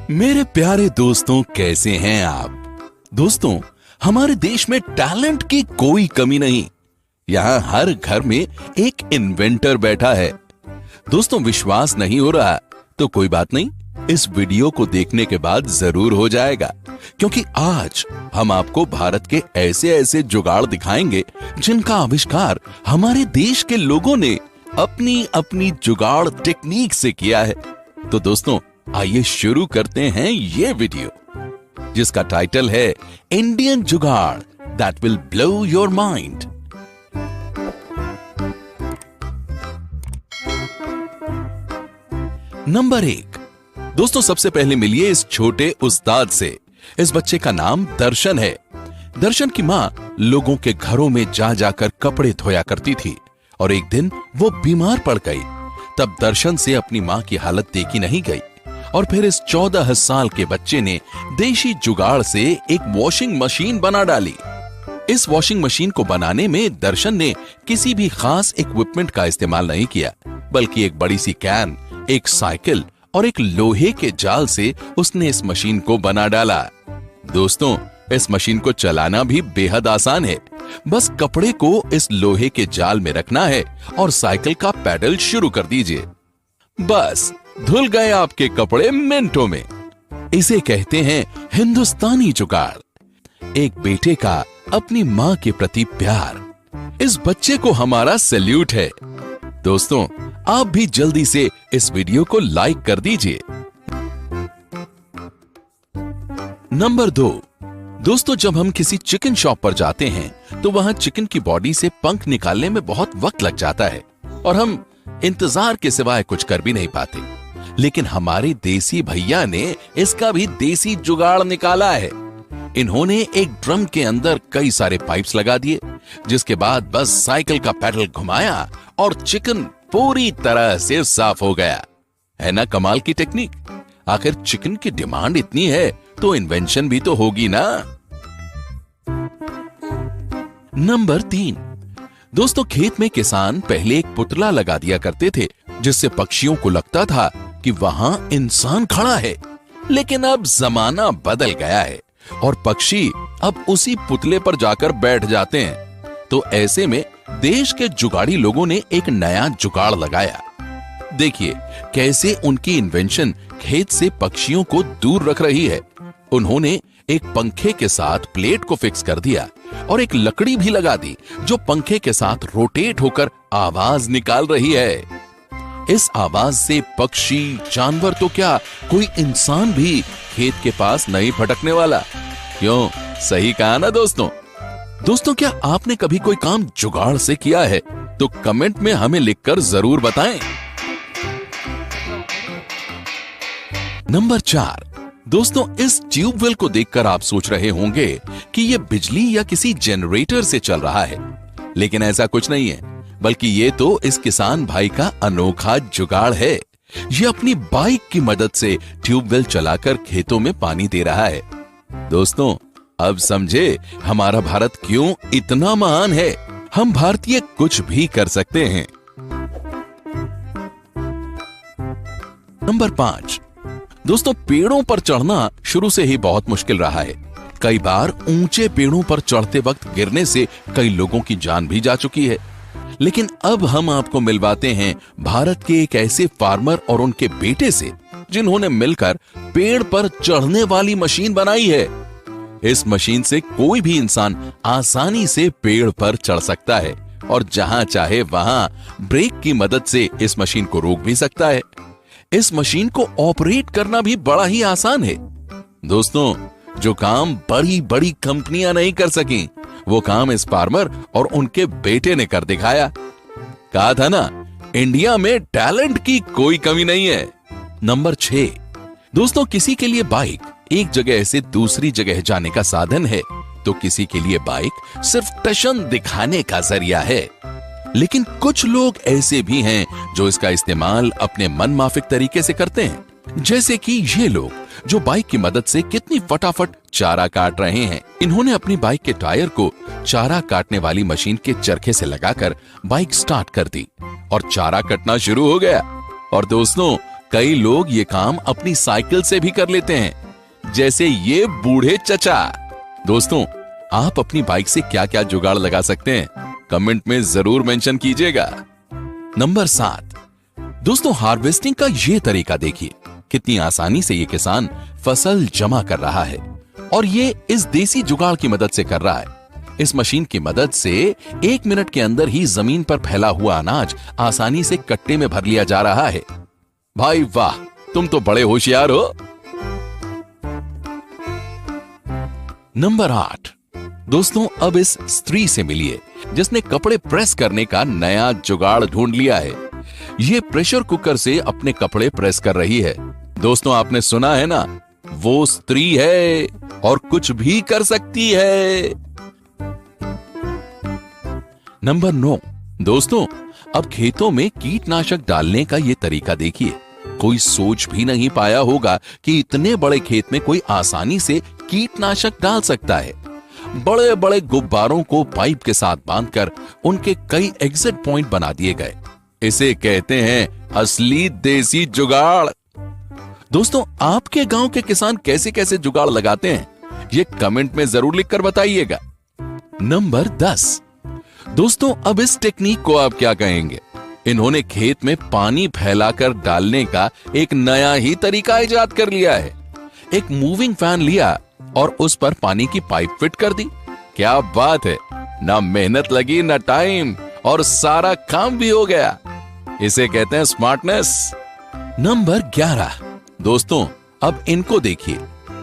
मेरे प्यारे दोस्तों, कैसे हैं आप? दोस्तों, हमारे देश में टैलेंट की कोई कमी नहीं। यहाँ हर घर में एक इन्वेंटर बैठा है। दोस्तों, विश्वास नहीं हो रहा तो कोई बात नहीं, इस वीडियो को देखने के बाद जरूर हो जाएगा, क्योंकि आज हम आपको भारत के ऐसे ऐसे जुगाड़ दिखाएंगे जिनका आविष्कार हमारे देश के लोगों ने अपनी अपनी जुगाड़ टेक्निक से किया है। तो दोस्तों, आइए शुरू करते हैं ये वीडियो, जिसका टाइटल है इंडियन जुगाड़ that will blow your mind. Number 1। दोस्तों, सबसे पहले मिलिए इस छोटे उस्ताद से। इस बच्चे का नाम दर्शन है। दर्शन की मां लोगों के घरों में जा जाकर कपड़े धोया करती थी और एक दिन वो बीमार पड़ गई। तब दर्शन से अपनी मां की हालत देखी नहीं गई और फिर इस 14 साल के बच्चे ने देशी जुगाड़ से एक वॉशिंग मशीन बना डाली। इस वॉशिंग मशीन को बनाने में दर्शन ने किसी भी खास इक्विपमेंट का इस्तेमाल नहीं किया, बल्कि एक बड़ी सी कैन, एक साइकिल और एक लोहे के जाल से उसने इस मशीन को बना डाला। दोस्तों, इस मशीन को चलाना भी बेहद आसान है। बस कपड़े को इस लोहे के जाल में रखना है और साइकिल का पैडल शुरू कर दीजिए। बस धुल गए आपके कपड़े मिनटों में। इसे कहते हैं हिंदुस्तानी जुगाड़। एक बेटे का अपनी मां के प्रति प्यार। इस बच्चे को हमारा सैल्यूट है। दोस्तों, आप भी जल्दी से इस वीडियो को लाइक कर दीजिए। नंबर 2। दोस्तों, जब हम किसी चिकन शॉप पर जाते हैं तो वहां चिकन की बॉडी से पंख निकालने में बहुत वक्त लग जाता है और हम इंतजार के सिवाय कुछ कर भी नहीं पाते। लेकिन हमारे देसी भैया ने इसका भी देसी जुगाड़ निकाला है। इन्होंने एक ड्रम के अंदर कई सारे पाइप्स लगा दिए, जिसके बाद बस साइकिल का पैडल घुमाया और चिकन पूरी तरह से साफ हो गया। है ना कमाल की टेक्निक? आखिर चिकन की डिमांड इतनी है तो इन्वेंशन भी तो होगी ना। नंबर 3। दोस्तों, खेत में किसान पहले एक पुतला लगा दिया करते थे, जिससे पक्षियों को लगता था कि वहां इंसान खड़ा है। लेकिन अब जमाना बदल गया है और पक्षी अब उसी पुतले पर जाकर बैठ जाते हैं। तो ऐसे में देश के जुगाड़ी लोगों ने एक नया जुगाड़ लगाया। देखिए कैसे उनकी इन्वेंशन खेत से पक्षियों को दूर रख रही है। उन्होंने एक पंखे के साथ प्लेट को फिक्स कर दिया और एक लकड़ी भी लगा दी, जो पंखे के साथ रोटेट होकर आवाज निकाल रही है। इस आवाज से पक्षी, जानवर तो क्या, कोई इंसान भी खेत के पास नहीं भटकने वाला। क्यों? सही कहा ना दोस्तों? दोस्तों, क्या आपने कभी कोई काम जुगाड़ से किया है? तो कमेंट में हमें लिखकर जरूर बताएं। नंबर 4। दोस्तों, इस ट्यूबवेल को देखकर आप सोच रहे होंगे कि यह बिजली या किसी जनरेटर से चल रहा है, लेकिन ऐसा कुछ नहीं है, बल्कि ये तो इस किसान भाई का अनोखा जुगाड़ है। ये अपनी बाइक की मदद से ट्यूबवेल चलाकर खेतों में पानी दे रहा है। दोस्तों, अब समझे हमारा भारत क्यों इतना महान है। हम भारतीय कुछ भी कर सकते हैं। नंबर 5। दोस्तों, पेड़ों पर चढ़ना शुरू से ही बहुत मुश्किल रहा है। कई बार ऊंचे पेड़ों पर चढ़ते वक्त गिरने से कई लोगों की जान भी जा चुकी है। लेकिन अब हम आपको मिलवाते हैं भारत के एक ऐसे फार्मर और उनके बेटे से, जिन्होंने मिलकर पेड़ पर चढ़ने वाली मशीन बनाई है। इस मशीन से कोई भी इंसान आसानी से पेड़ पर चढ़ सकता है और जहां चाहे वहां ब्रेक की मदद से इस मशीन को रोक भी सकता है। इस मशीन को ऑपरेट करना भी बड़ा ही आसान है। दोस्तों, जो काम बड़ी बड़ी कंपनियां नहीं कर सकी, वो काम इस फार्मर और उनके बेटे ने कर दिखाया। कहा था ना, इंडिया में टैलेंट की कोई कमी नहीं है। नंबर 6। दोस्तों, किसी के लिए बाइक एक जगह से दूसरी जगह जाने का साधन है, तो किसी के लिए बाइक सिर्फ टशन दिखाने का जरिया है। लेकिन कुछ लोग ऐसे भी हैं जो इसका इस्तेमाल अपने मनमाफिक तरीके से करते हैं, जैसे कि ये लोग जो बाइक की मदद से कितनी फटाफट चारा काट रहे हैं। इन्होंने अपनी बाइक के टायर को चारा काटने वाली मशीन के चरखे से लगाकर बाइक स्टार्ट कर दी और चारा कटना शुरू हो गया। और दोस्तों, कई लोग ये काम अपनी साइकिल से भी कर लेते हैं, जैसे ये बूढ़े चचा। दोस्तों, आप अपनी बाइक से क्या क्या जुगाड़ लगा सकते हैं, कमेंट में जरूर मेंशन कीजिएगा। नंबर 7, दोस्तों हार्वेस्टिंग का ये तरीका देखिए, कितनी आसानी से ये किसान फसल जमा कर रहा है, और ये इस देसी जुगाड़ की मदद से कर रहा है। इस मशीन की मदद से 1 मिनट के अंदर ही जमीन पर फैला हुआ अनाज आसानी से कट्टे में भर लिया जा रहा है। भाई वाह, तुम तो बड़े होशियार हो। नंबर 8, दोस्तों अब इस स्त्री से मिलिए जिसने कपड़े प्रेस करने का नया जुगाड़ ढूंढ लिया है। ये प्रेशर कुकर से अपने कपड़े प्रेस कर रही है। दोस्तों, आपने सुना है ना, वो स्त्री है और कुछ भी कर सकती है। नंबर 9, दोस्तों अब खेतों में कीटनाशक डालने का ये तरीका देखिए। कोई सोच भी नहीं पाया होगा कि इतने बड़े खेत में कोई आसानी से कीटनाशक डाल सकता है। बड़े बड़े गुब्बारों को पाइप के साथ बांधकर उनके कई एग्जिट पॉइंट बना दिए गए। इसे कहते हैं असली देसी जुगाड़। दोस्तों, आपके गांव के किसान कैसे कैसे जुगाड़ लगाते हैं, ये कमेंट में जरूर लिखकर बताइएगा। नंबर 10, दोस्तों अब इस टेक्निक को आप क्या कहेंगे? इन्होंने खेत में पानी फैलाकर डालने का एक नया ही तरीका इजाद कर लिया है। एक मूविंग फैन लिया और उस पर पानी की पाइप फिट कर दी। क्या बात है, ना मेहनत लगी ना टाइम, और सारा काम भी हो गया। इसे कहते हैं स्मार्टनेस। नंबर 11, दोस्तों अब इनको देखिए,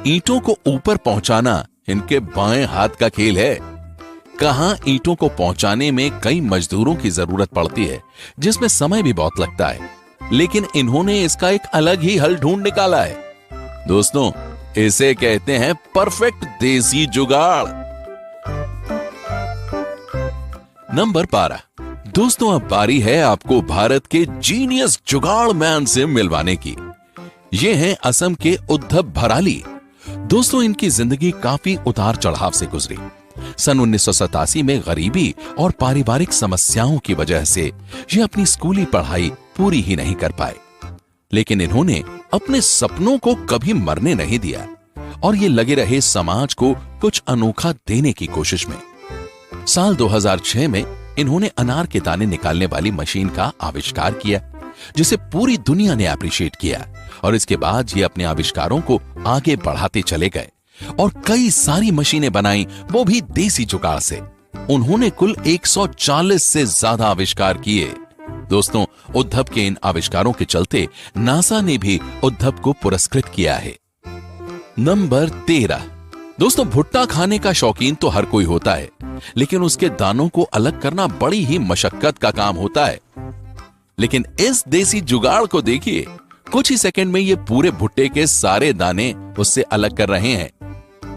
ईंटों को ऊपर पहुंचाना इनके बाएं हाथ का खेल है। कहां ईंटों को पहुंचाने में कई मजदूरों की जरूरत पड़ती है, जिसमें समय भी बहुत लगता है, लेकिन इन्होंने इसका एक अलग ही हल ढूंढ निकाला है। दोस्तों, इसे कहते हैं परफेक्ट देसी जुगाड़। नंबर 12, दोस्तों अब बारी है आपको भारत के जीनियस जुगाड़ मैन से मिलवाने की। ये हैं असम के उद्धव भराली। दोस्तों, इनकी जिंदगी काफी उतार चढ़ाव से गुजरी। सन 1987 में गरीबी और पारिवारिक समस्याओं की वजह से ये अपनी स्कूली पढ़ाई पूरी ही नहीं कर पाए, लेकिन इन्होंने अपने सपनों को कभी मरने नहीं दिया और ये लगे रहे समाज को कुछ अनोखा देने की कोशिश में। साल 2006 में इन्होंने अनार के दाने निकालने वाली मशीन का आविष्कार किया, जिसे पूरी दुनिया ने अप्रिशिएट किया, और इसके बाद ये अपने आविष्कारों को आगे बढ़ाते चले गए और कई सारी मशीनें बनाई, वो भी देसी जुगाड़ से। उन्होंने कुल 140 से ज्यादा आविष्कार किए। दोस्तों, उद्धव के इन आविष्कारों के चलते नासा ने भी उद्धव को पुरस्कृत किया है। नंबर 13, दोस्तों भुट्टा खाने का शौकीन तो हर कोई होता है, लेकिन उसके दानों को अलग करना बड़ी ही मशक्कत का काम होता है। लेकिन इस देसी जुगाड़ को देखिए, कुछ ही सेकंड में ये पूरे भुट्टे के सारे दाने उससे अलग कर रहे हैं।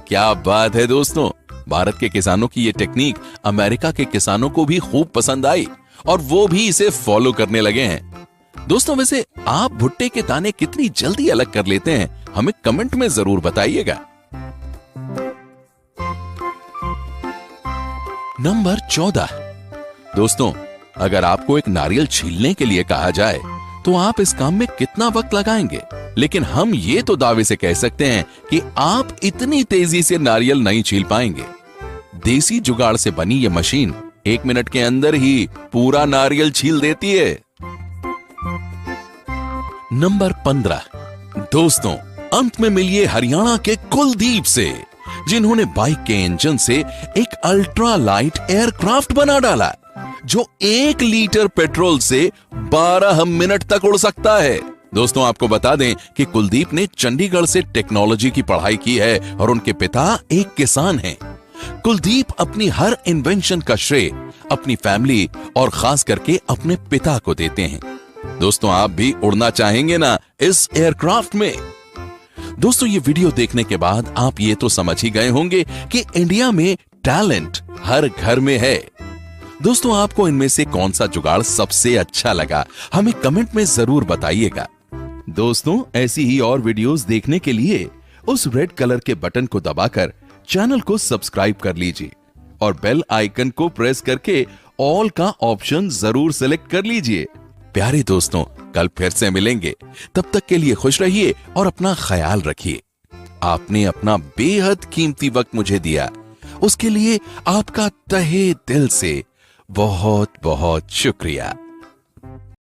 क्या बात है दोस्तों, भारत के किसानों की ये टेक्निक अमेरिका के किसानों को भी खूब पसंद आई और वो भी इसे फॉलो करने लगे हैं। दोस्तों, वैसे आप भुट्टे के दाने कितनी जल्दी अलग कर लेते हैं, हमें कमेंट में जरूर बताइएगा। नंबर 14, दोस्तों अगर आपको एक नारियल छीलने के लिए कहा जाए तो आप इस काम में कितना वक्त लगाएंगे? लेकिन हम ये तो दावे से कह सकते हैं कि आप इतनी तेजी से नारियल नहीं छील पाएंगे। देसी जुगाड़ से बनी ये मशीन 1 मिनट के अंदर ही पूरा नारियल छील देती है। नंबर 15, दोस्तों अंत में मिलिए हरियाणा के कुलदीप से, जिन्होंने बाइक के इंजन से एक अल्ट्रा लाइट एयरक्राफ्ट बना डाला जो 1 लीटर पेट्रोल से 12 मिनट तक उड़ सकता है। दोस्तों आपको बता दें कि कुलदीप ने चंडीगढ़ से टेक्नोलॉजी की पढ़ाई की है और उनके पिता एक किसान हैं। कुलदीप अपनी हर इन्वेंशन का श्रेय अपनी फैमिली और खास करके अपने पिता को देते हैं। दोस्तों आप भी उड़ना चाहेंगे ना इस एयरक्राफ्ट में? दोस्तों ये वीडियो देखने के बाद आप ये तो समझ ही गए होंगे कि इंडिया में टैलेंट हर घर में है। दोस्तों आपको इनमें से कौन सा जुगाड़ सबसे अच्छा लगा, हमें कमेंट में जरूर बताइएगा। दोस्तों ऐसी ही और वीडियोस देखने के लिए उस रेड कलर के बटन को दबाकर चैनल को सब्सक्राइब कर लीजिए और बेल आइकन को प्रेस करके ऑल का ऑप्शन जरूर सेलेक्ट कर लीजिए। प्यारे दोस्तों कल फिर से मिलेंगे। तब तक के लिए खुश रहिए और अपना ख्याल रखिए। आपने अपना बेहद कीमती वक्त मुझे दिया, उसके लिए आपका तहे दिल से बहुत बहुत शुक्रिया।